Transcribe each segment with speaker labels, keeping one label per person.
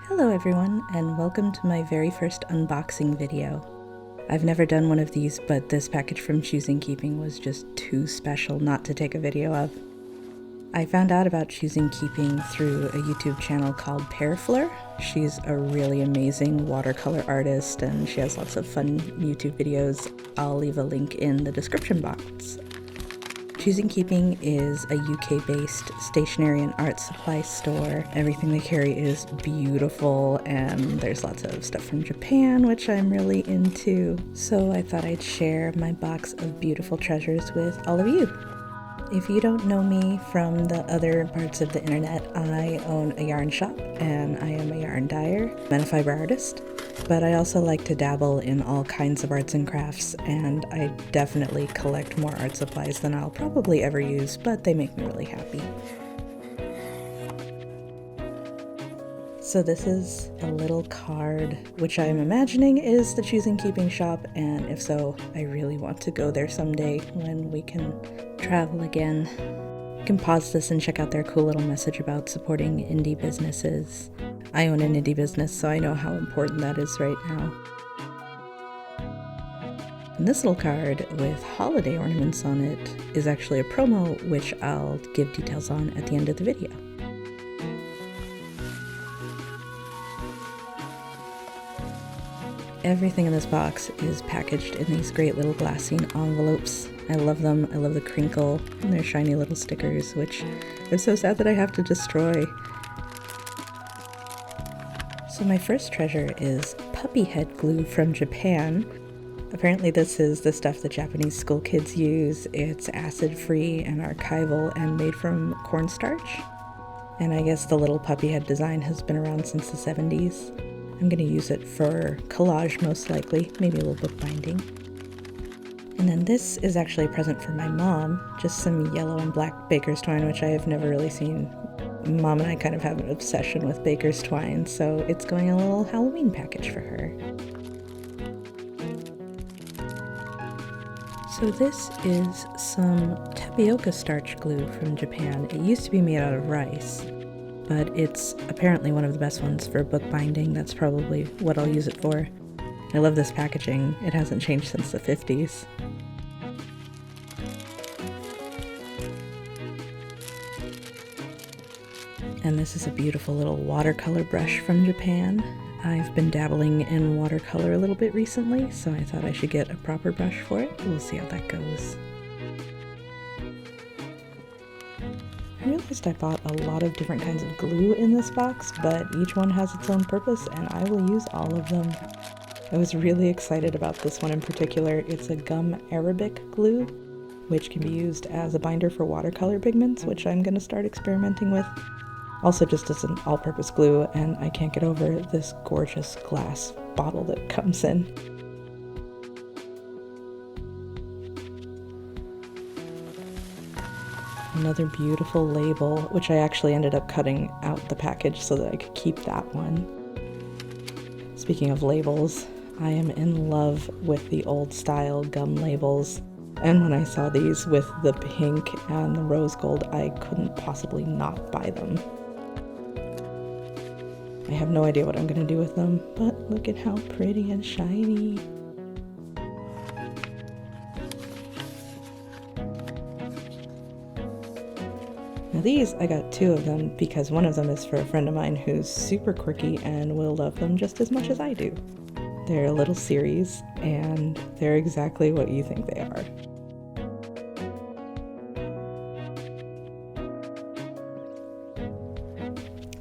Speaker 1: Hello everyone, and welcome to my very first unboxing video. I've never done one of these, but this package from Choosing Keeping was just too special not to take a video of. I found out about Choosing Keeping through a YouTube channel called Pearfleur. She's a really amazing watercolor artist and she has lots of fun YouTube videos. I'll leave a link in the description box. Choosing Keeping is a UK-based stationery and art supply store. Everything they carry is beautiful, and there's lots of stuff from Japan, which I'm really into. So I thought I'd share my box of beautiful treasures with all of you. If you don't know me from the other parts of the internet, I own a yarn shop and I am a yarn dyer and a fiber artist. But I also like to dabble in all kinds of arts and crafts, and I definitely collect more art supplies than I'll probably ever use, but they make me really happy. So this is a little card, which I'm imagining is the Choosing Keeping shop, and if so, I really want to go there someday when we can travel again. You can pause this and check out their cool little message about supporting indie businesses. I own an indie business, so I know how important that is right now. And this little card with holiday ornaments on it is actually a promo, which I'll give details on at the end of the video. Everything in this box is packaged in these great little glassine envelopes. I love them. I love the crinkle and their shiny little stickers, which is so sad that I have to destroy. So my first treasure is puppy head glue from Japan. Apparently this is the stuff that Japanese school kids use. It's acid-free and archival and made from cornstarch. And I guess the little puppy head design has been around since the 70s. I'm going to use it for collage most likely, maybe a little bookbinding. And then this is actually a present for my mom, just some yellow and black baker's twine, which I have never really seen. Mom and I kind of have an obsession with baker's twine, so it's going in a little Halloween package for her. So this is some tapioca starch glue from Japan. It used to be made out of rice, but it's apparently one of the best ones for bookbinding. That's probably what I'll use it for. I love this packaging. It hasn't changed since the 50s. And this is a beautiful little watercolor brush from Japan. I've been dabbling in watercolor a little bit recently, so I thought I should get a proper brush for it. We'll see how that goes. I realized I bought a lot of different kinds of glue in this box, but each one has its own purpose and I will use all of them. I was really excited about this one in particular. It's a gum Arabic glue, which can be used as a binder for watercolor pigments, which I'm going to start experimenting with. Also just as an all-purpose glue, and I can't get over this gorgeous glass bottle that comes in. Another beautiful label, which I actually ended up cutting out the package so that I could keep that one. Speaking of labels, I am in love with the old style gum labels, and when I saw these with the pink and the rose gold, I couldn't possibly not buy them. I have no idea what I'm going to do with them, but look at how pretty and shiny. Now these, I got two of them because one of them is for a friend of mine who's super quirky and will love them just as much as I do. They're a little series, and they're exactly what you think they are.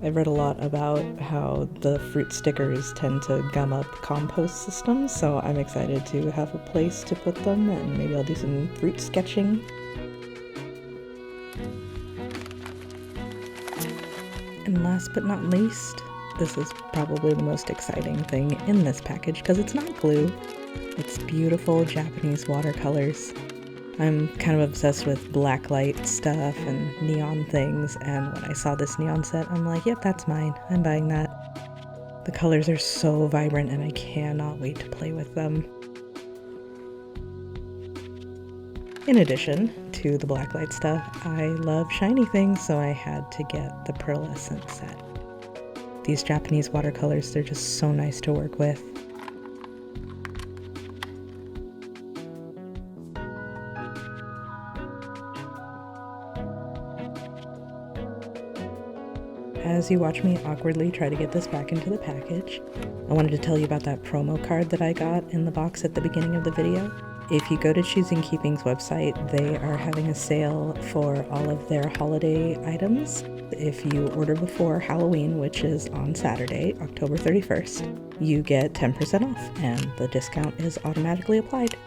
Speaker 1: I've read a lot about how the fruit stickers tend to gum up compost systems, so I'm excited to have a place to put them, and maybe I'll do some fruit sketching. And last but not least, this is probably the most exciting thing in this package because it's not glue. It's beautiful Japanese watercolors. I'm kind of obsessed with blacklight stuff and neon things, and when I saw this neon set, I'm like, yep, that's mine. I'm buying that. The colors are so vibrant and I cannot wait to play with them. In addition to the blacklight stuff, I love shiny things, so I had to get the pearlescent set. These Japanese watercolors, they're just so nice to work with. As you watch me awkwardly try to get this back into the package, I wanted to tell you about that promo card that I got in the box at the beginning of the video. If you go to Choosing Keeping's website, they are having a sale for all of their holiday items. If you order before Halloween, which is on Saturday, October 31st, you get 10% off, and the discount is automatically applied.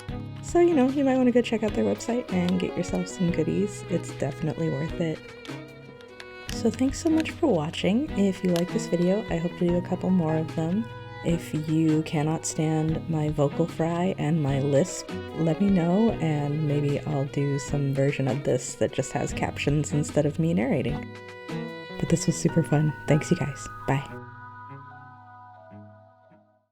Speaker 1: So, you know, you might want to go check out their website and get yourself some goodies. It's definitely worth it. So thanks so much for watching. If you like this video, I hope to do a couple more of them. If you cannot stand my vocal fry and my lisp, let me know, and maybe I'll do some version of this that just has captions instead of me narrating. But this was super fun. Thanks, you guys. Bye.